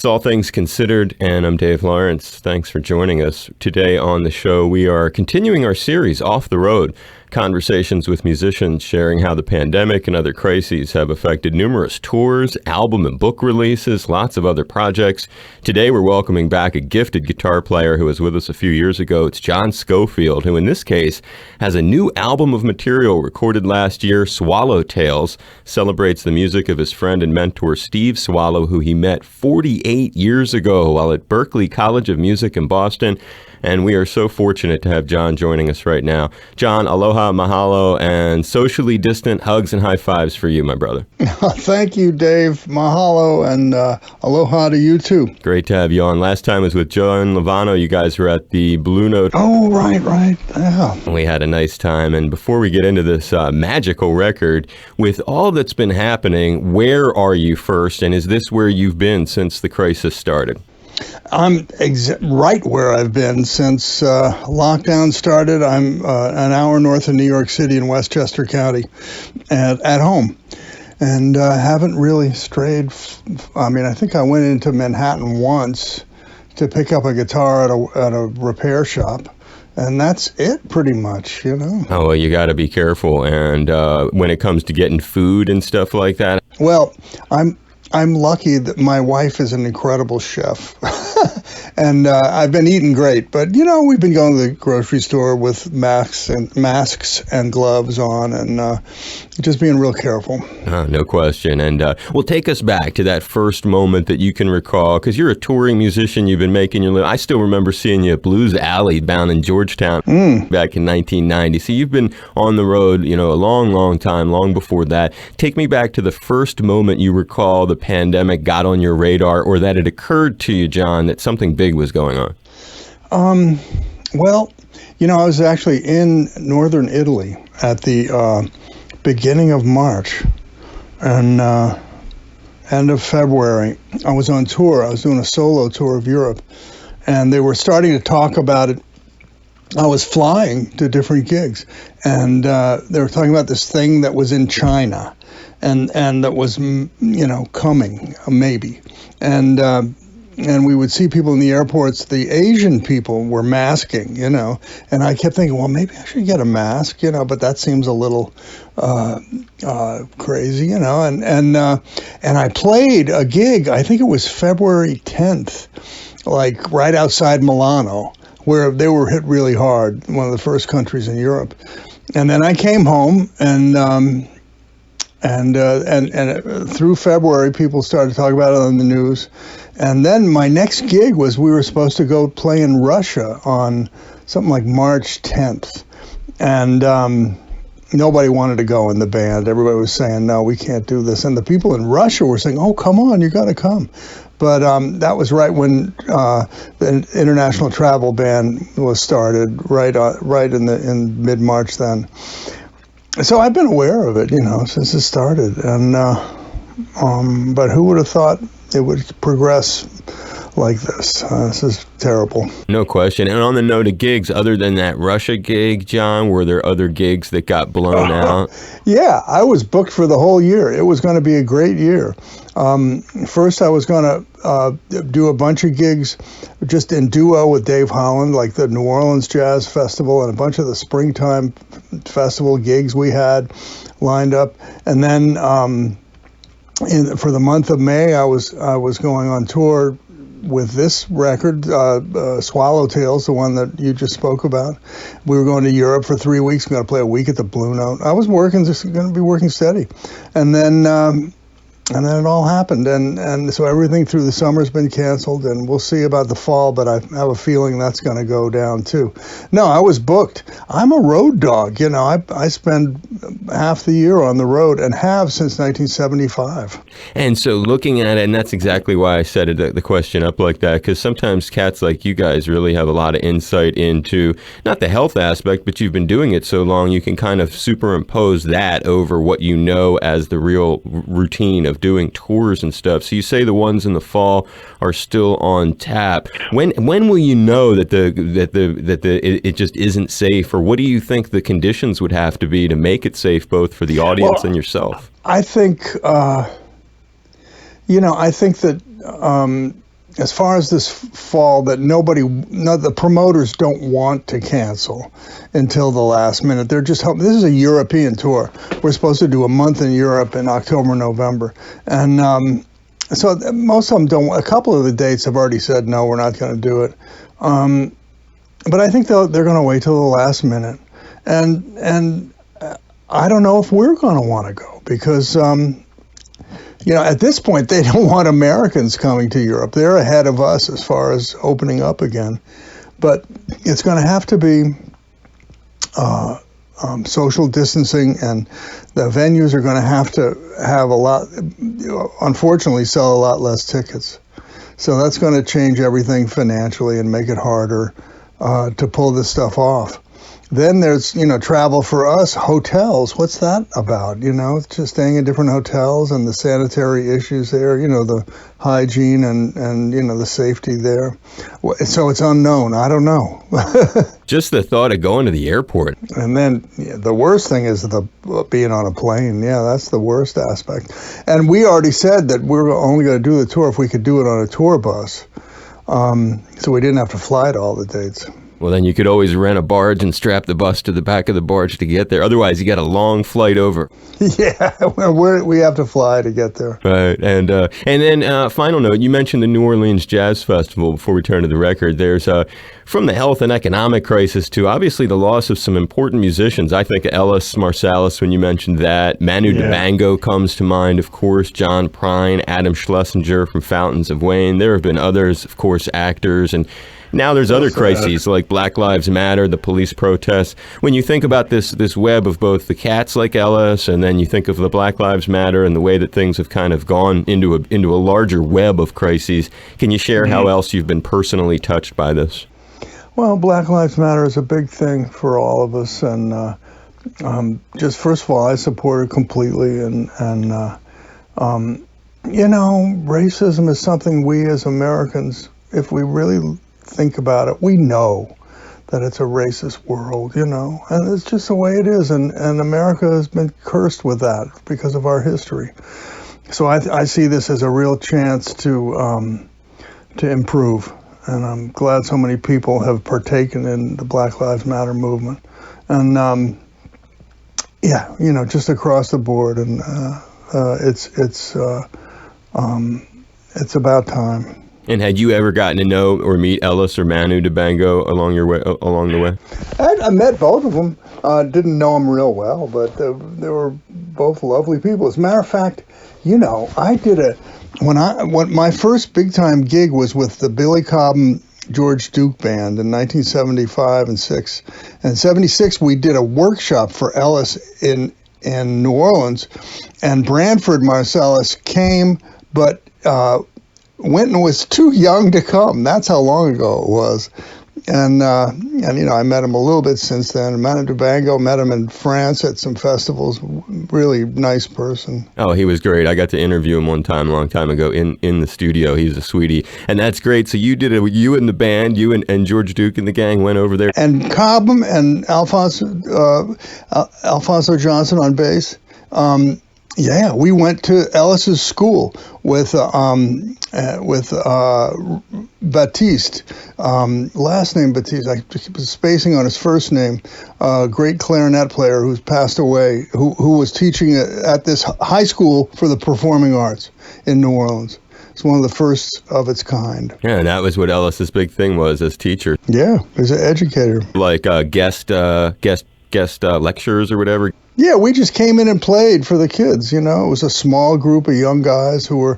It's All Things Considered, and I'm Dave Lawrence. Thanks for joining us. Today on the show, we are continuing our series, Off the Road, conversations with musicians sharing how the pandemic and other crises have affected numerous tours, album and book releases, lots of other projects. Today, we're welcoming back a gifted guitar player who was with us a few years ago. It's John Scofield, who in this case has a new album of material recorded last year, Swallow Tales, celebrates the music of his friend and mentor Steve Swallow, who he met 48 years ago while at Berklee College of Music in Boston. And we are so fortunate to have John joining us right now. John, aloha, mahalo, and socially distant hugs and high fives for you, my brother. Thank you, Dave. Mahalo, and aloha to you, too. Great to have you on. Last time was with John Lovano. You guys were at the Blue Note. Oh, right. Yeah. We had a nice time. And before we get into this magical record, with all that's been happening, where are you first? And is this where you've been since the crisis started? I'm right where I've been since lockdown started. I'm an hour north of New York City in Westchester County at home, and haven't really strayed. I think I went into Manhattan once to pick up a guitar at a repair shop. And that's it, pretty much, you know. Oh, well, you got to be careful. And when it comes to getting food and stuff like that? Well, I'm lucky that my wife is an incredible chef. And I've been eating great. But, you know, we've been going to the grocery store with masks and gloves on and just being real careful. No question. And well, take us back to that first moment that you can recall, because you're a touring musician. You've been making your living. I still remember seeing you at Blues Alley down in Georgetown back in 1990. So you've been on the road, you know, a long, long time, long before that. Take me back to the first moment you recall the pandemic got on your radar, or that it occurred to you, John, that something big was going on. Well, you know, I was actually in northern Italy at the beginning of March and end of February. I was on tour. I was doing a solo tour of Europe, and they were starting to talk about it. I was flying to different gigs, and they were talking about this thing that was in China, and that was, you know, coming, maybe. And we would see people in the airports. The Asian people were masking, you know, and I kept thinking, well, maybe I should get a mask, you know, but that seems a little crazy, you know. And I played a gig. I think it was February 10th, like right outside Milano, where they were hit really hard, one of the first countries in Europe. And then I came home, and through February, people started talking about it on the news. And then my next gig was, we were supposed to go play in Russia on something like March 10th. And nobody wanted to go in the band. Everybody was saying, no, we can't do this. And the people in Russia were saying, oh, come on, you got to come. But that was right when the international travel ban was started, right in mid-March then. So I've been aware of it, you know, since it started. And but who would have thought it would progress like this? This is terrible. No question. And on the note of gigs, other than that Russia gig, John, were there other gigs that got blown out? Yeah, I was booked for the whole year. It was going to be a great year. First, I was going to do a bunch of gigs just in duo with Dave Holland, like the New Orleans Jazz Festival and a bunch of the springtime festival gigs we had lined up. And then for the month of May, I was going on tour with this record, Swallow Tales, the one that you just spoke about. We were going to Europe for 3 weeks. We were going to play a week at the Blue Note. I was just going to be working steady. And then it all happened. And so everything through the summer's been canceled, and we'll see about the fall, but I have a feeling that's going to go down too. No, I was booked. I'm a road dog. You know, I spend half the year on the road and have since 1975. And so looking at it, and that's exactly why I set the question up like that, because sometimes cats like you guys really have a lot of insight into, not the health aspect, but you've been doing it so long, you can kind of superimpose that over what you know as the real routine of doing tours and stuff. So you say the ones in the fall are still on tap. When will you know that it just isn't safe, or what do you think the conditions would have to be to make it safe both for the audience and yourself? I think, I think that as far as this fall, that the promoters don't want to cancel until the last minute. They're just hoping. This is a European tour. We're supposed to do a month in Europe in October, November, and so most of them don't. A couple of the dates have already said no, we're not going to do it. But I think they're going to wait till the last minute, and I don't know if we're going to want to go because. At this point, they don't want Americans coming to Europe. They're ahead of us as far as opening up again. But it's going to have to be social distancing, and the venues are going to have a lot, unfortunately, sell a lot less tickets. So that's going to change everything financially and make it harder to pull this stuff off. Then there's, travel for us, hotels. What's that about? It's just staying in different hotels and the sanitary issues there, the hygiene and the safety there. So it's unknown. I don't know. Just the thought of going to the airport. And then the worst thing is being on a plane. Yeah, that's the worst aspect. And we already said that we're only going to do the tour if we could do it on a tour bus. So we didn't have to fly to all the dates. Well, then you could always rent a barge and strap the bus to the back of the barge to get there. Otherwise, you got a long flight over. Yeah, we have to fly to get there. Right, and then final note, you mentioned the New Orleans Jazz Festival before we turn to the record. There's, from the health and economic crisis to obviously the loss of some important musicians. I think Ellis Marsalis, when you mentioned that. Manu Dibango comes to mind, of course. John Prine, Adam Schlesinger from Fountains of Wayne. There have been others, of course, actors, and now there's other crises like Black Lives Matter, the police protests. When you think about this web of both the cats like Ellis, and then you think of the Black Lives Matter and the way that things have kind of gone into a larger web of crises, can you share how else you've been personally touched by this? Well, Black Lives Matter is a big thing for all of us, and just first of all, I support it completely, and racism is something we as Americans, if we really think about it, we know that it's a racist world, and it's just the way it is, and America has been cursed with that because of our history. So I see this as a real chance to improve, and I'm glad so many people have partaken in the Black Lives Matter movement, and just across the board, and it's about time. And had you ever gotten to know or meet Ellis or Manu Dibango along the way? I met both of them. Didn't know them real well, but they were both lovely people. As a matter of fact, I did when my first big time gig was with the Billy Cobham George Duke Band in 1975 and 6. And 76 we did a workshop for Ellis in New Orleans, and Branford Marsalis came, but Winton was too young to come. That's how long ago it was. And I met him a little bit since then. Manu Dibango, met him in France at some festivals. Really nice person. Oh, he was great. I got to interview him one time, a long time ago, in the studio. He's a sweetie. And that's great. So you did it, you and the band, you and George Duke and the gang went over there. And Cobham and Alfonso Johnson on bass. We went to Ellis's school with Baptiste, last name Baptiste. I was spacing on his first name. Great clarinet player who's passed away, who was teaching at this high school for the performing arts in New Orleans. It's one of the first of its kind. Yeah, and that was what Ellis's big thing was as teacher. Yeah, he was an educator. Like guest lectures or whatever. Yeah, we just came in and played for the kids. It was a small group of young guys who were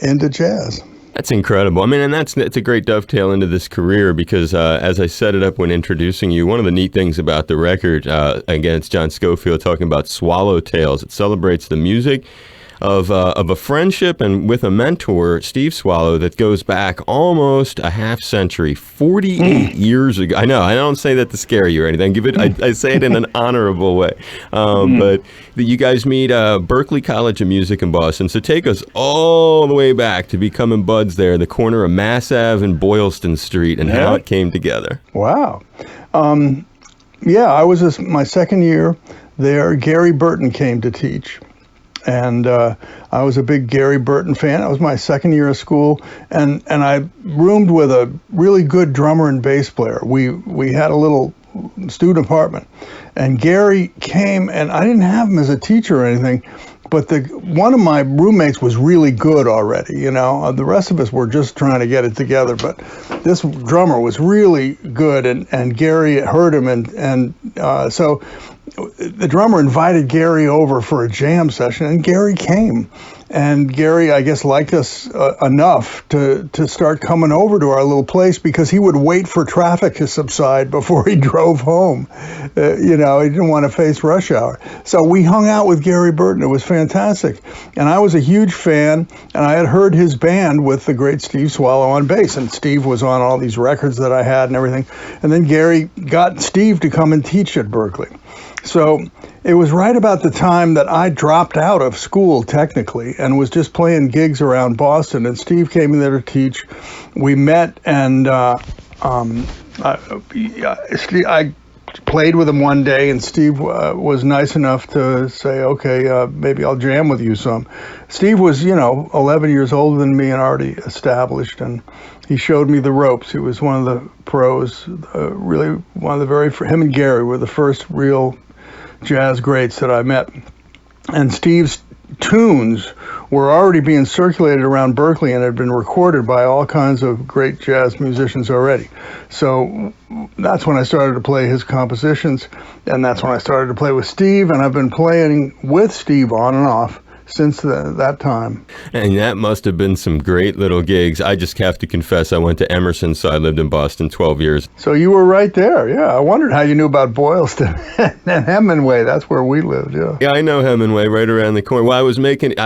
into jazz. That's incredible. I mean, and that's a great dovetail into this career because as I set it up when introducing you, one of the neat things about the record, again, it's John Scofield talking about Swallow Tales. It celebrates the music of a friendship and with a mentor, Steve Swallow, that goes back almost a half century, 48 years ago. I know, I don't say that to scare you or anything. I say it in an honorable way. But you guys meet Berklee College of Music in Boston. So take us all the way back to becoming buds there, the corner of Mass Ave and Boylston Street, and how it came together. Wow. I was my second year there. Gary Burton came to teach. And I was a big Gary Burton fan. That was my second year of school, and I roomed with a really good drummer and bass player. We had a little student apartment, and Gary came, and I didn't have him as a teacher or anything, but one of my roommates was really good already. The rest of us were just trying to get it together, but this drummer was really good, and Gary heard him, and so the drummer invited Gary over for a jam session, and Gary came. And Gary, I guess, liked us enough to start coming over to our little place, because he would wait for traffic to subside before he drove home. He didn't want to face rush hour. So we hung out with Gary Burton. It was fantastic. And I was a huge fan, and I had heard his band with the great Steve Swallow on bass. And Steve was on all these records that I had and everything. And then Gary got Steve to come and teach at Berklee. So it was right about the time that I dropped out of school, technically, and was just playing gigs around Boston. And Steve came in there to teach. We met, and I played with him one day, and Steve was nice enough to say, okay, maybe I'll jam with you some. Steve was, 11 years older than me and already established, and he showed me the ropes. He was one of the pros, really one of the him and Gary were the first real jazz greats that I met. And Steve's tunes were already being circulated around Berklee and had been recorded by all kinds of great jazz musicians already. So that's when I started to play his compositions, and that's when I started to play with Steve, and I've been playing with Steve on and off since that time. And that must have been some great little gigs. I just have to confess, I went to Emerson, so I lived in Boston 12 years. So you were right there, yeah. I wondered how you knew about Boylston and Hemingway. That's where we lived, yeah. Yeah, I know Hemingway right around the corner. Well, I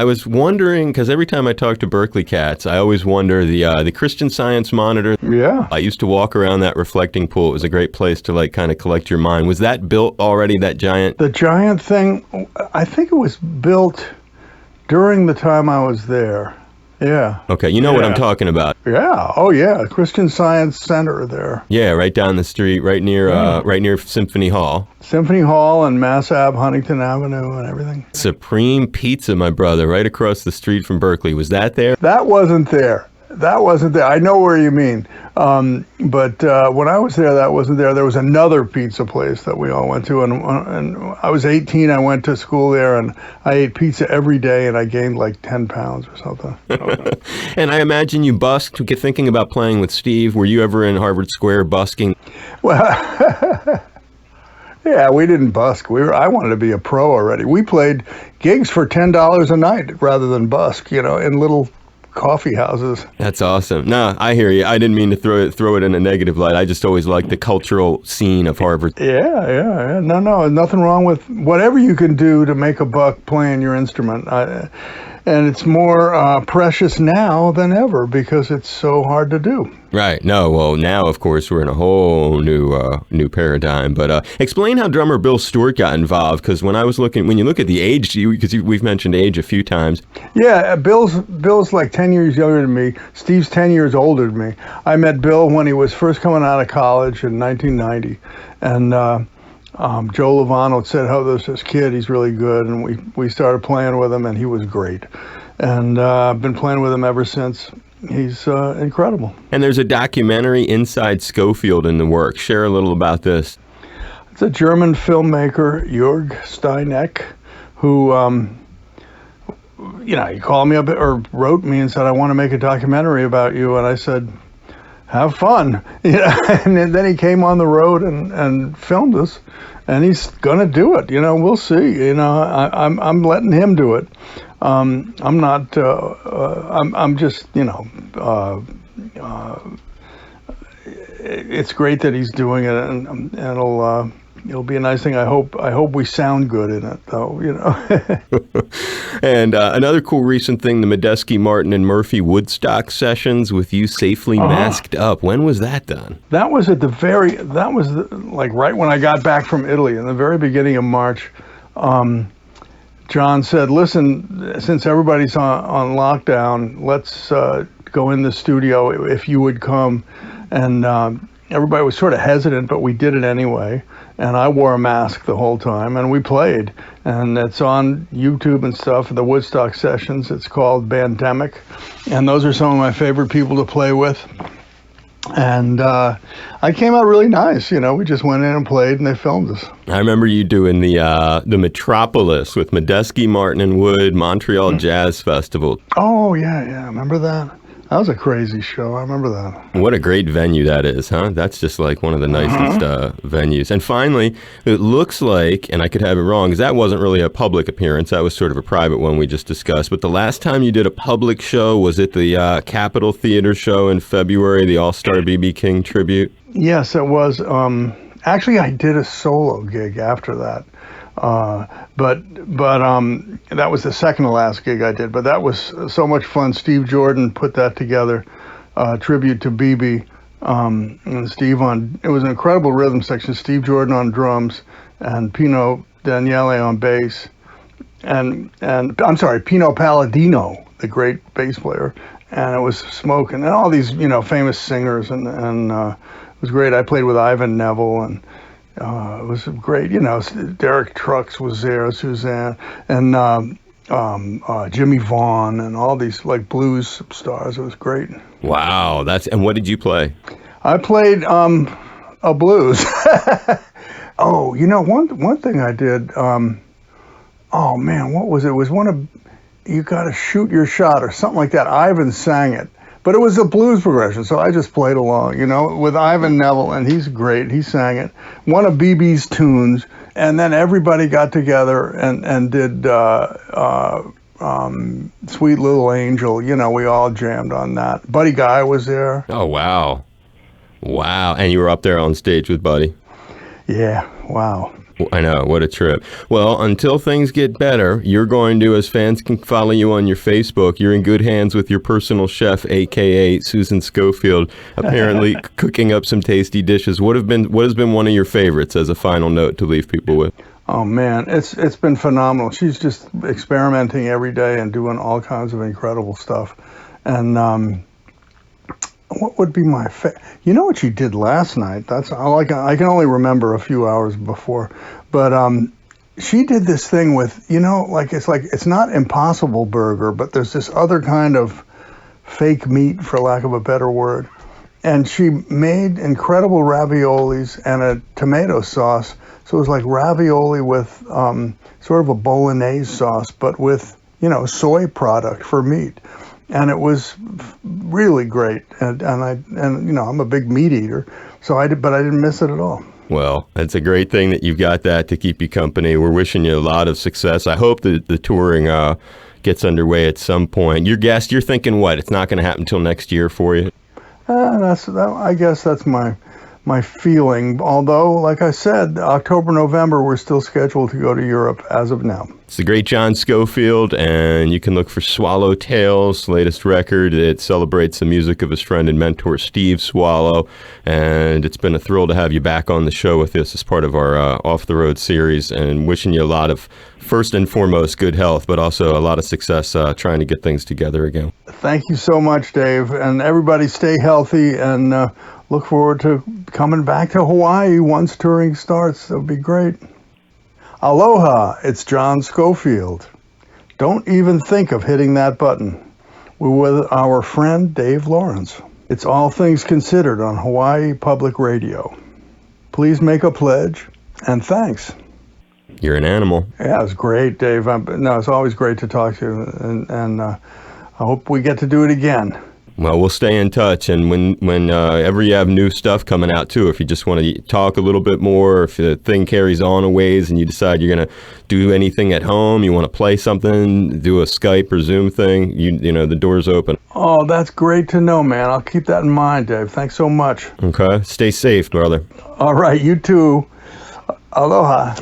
was wondering, because every time I talk to Berklee cats, I always wonder the Christian Science Monitor. Yeah. I used to walk around that reflecting pool. It was a great place to kind of collect your mind. Was that built already, that giant? The giant thing, I think it was built during the time I was there. Yeah. Okay, you know what I'm talking about. Yeah. Oh, yeah. Christian Science Center there. Yeah, right down the street, right near Symphony Hall. Symphony Hall and Mass Ave, Huntington Avenue, and everything. Supreme Pizza, my brother, right across the street from Berklee. Was that there? That wasn't there. I know where you mean. But when I was there, that wasn't there. There was another pizza place that we all went to. And I was 18. I went to school there, and I ate pizza every day, and I gained like 10 pounds or something. And I imagine you busked, thinking about playing with Steve. Were you ever in Harvard Square busking? Well, yeah, we didn't busk. I wanted to be a pro already. We played gigs for $10 a night rather than busk, in little coffee houses. That's awesome. No, I hear you. I didn't mean to throw it in a negative light. I just always liked the cultural scene of Harvard. Yeah. No, nothing wrong with whatever you can do to make a buck playing your instrument. And it's more precious now than ever because it's so hard to do. Right. No, well, now, of course, we're in a whole new paradigm. But explain how drummer Bill Stewart got involved, because when you look at the age, because we've mentioned age a few times. Yeah, Bill's like 10 years younger than me. Steve's 10 years older than me. I met Bill when he was first coming out of college in 1990. And Joe Lovano said, "Oh, there's this kid, he's really good." And we started playing with him, and he was great. And I've been playing with him ever since. He's incredible. And there's a documentary, Inside Scofield, in the works. Share a little about this. It's a German filmmaker, Jörg Steineck, who, he called me up or wrote me and said, "I want to make a documentary about you." And I said, "Have fun." And then he came on the road and filmed us, and he's gonna do it. We'll see. I'm letting him do it. I'm not. I'm just. It's great that he's doing it, and it'll be a nice thing. I hope we sound good in it, though. And another cool recent thing: the Medeski, Martin, and Murphy Woodstock sessions with you safely masked up. When was that done? That was right when I got back from Italy in the very beginning of March. John said, "Listen, since everybody's on lockdown, let's go in the studio if you would come." And everybody was sort of hesitant, but we did it anyway. And I wore a mask the whole time, and we played. And it's on YouTube and stuff, the Woodstock sessions. It's called Bandemic. And those are some of my favorite people to play with. And I came out really nice. We just went in and played, and they filmed us. I remember you doing the Metropolis with Medeski, Martin and Wood, Montreal Jazz Festival. Oh, yeah. Remember that? That was a crazy show. I remember that. What a great venue that is, huh? That's just like one of the nicest venues. And finally, it looks like, and I could have it wrong, because that wasn't really a public appearance. That was sort of a private one we just discussed. But the last time you did a public show, was it the Capitol Theater show in February, the All-Star B.B. King tribute? Yes, it was. Actually, I did a solo gig after that. But that was the second to last gig I did. But that was so much fun. Steve Jordan put that together, tribute to BB, and Steve it was an incredible rhythm section. Steve Jordan on drums, and Pino Daniele on bass, and I'm sorry, Pino Palladino, the great bass player, and it was smoking, and all these famous singers, and it was great. I played with Ivan Neville, and it was great. Derek Trucks was there, Suzanne, and Jimmy Vaughn, and all these like blues stars. It was great. Wow, and what did you play? I played a blues. Oh, one thing I did. Oh man, what was it? It was one of You Gotta Shoot Your Shot or something like that. Ivan sang it. But it was a blues progression, so I just played along, with Ivan Neville, and he's great. He sang it, one of BB's tunes, and then everybody got together and did Sweet Little Angel. We all jammed on that. Buddy Guy was there. Oh, wow. And you were up there on stage with Buddy? Yeah, wow. I know, what a trip. Well, until things get better, you're going to, as fans can follow you on your Facebook, you're in good hands with your personal chef, a.k.a. Susan Scofield, apparently cooking up some tasty dishes. What has been one of your favorites as a final note to leave people with? Oh, man, it's been phenomenal. She's just experimenting every day and doing all kinds of incredible stuff. And what would be my what she did last night? That's all I can only remember a few hours before, but she did this thing with it's not Impossible Burger, but there's this other kind of fake meat, for lack of a better word, and she made incredible raviolis and a tomato sauce. So it was like ravioli with sort of a bolognese sauce, but with soy product for meat. And it was really great, and I'm a big meat eater, but I didn't miss it at all. Well, it's a great thing that you've got that to keep you company. We're wishing you a lot of success. I hope that the touring gets underway at some point. Your guest, you're thinking what? It's not going to happen until next year for you? I guess that's my feeling. Although, like I said, October, November, we're still scheduled to go to Europe as of now. It's the great John Scofield, and you can look for Swallow Tales, latest record. It celebrates the music of his friend and mentor, Steve Swallow, and it's been a thrill to have you back on the show with us as part of our Off the Road series, and wishing you a lot of, first and foremost, good health, but also a lot of success trying to get things together again. Thank you so much, Dave, and everybody stay healthy, and look forward to coming back to Hawaii once touring starts. That'll be great. Aloha, it's John Scofield. Don't even think of hitting that button. We're with our friend Dave Lawrence. It's All Things Considered on Hawaii Public Radio. Please make a pledge, and thanks. You're an animal. Yeah, it's great, Dave. It's always great to talk to you, and I hope we get to do it again. Well, we'll stay in touch, and whenever you have new stuff coming out, too, if you just want to talk a little bit more, if the thing carries on a ways and you decide you're going to do anything at home, you want to play something, do a Skype or Zoom thing, the door's open. Oh, that's great to know, man. I'll keep that in mind, Dave. Thanks so much. Okay. Stay safe, brother. All right, you too. Aloha.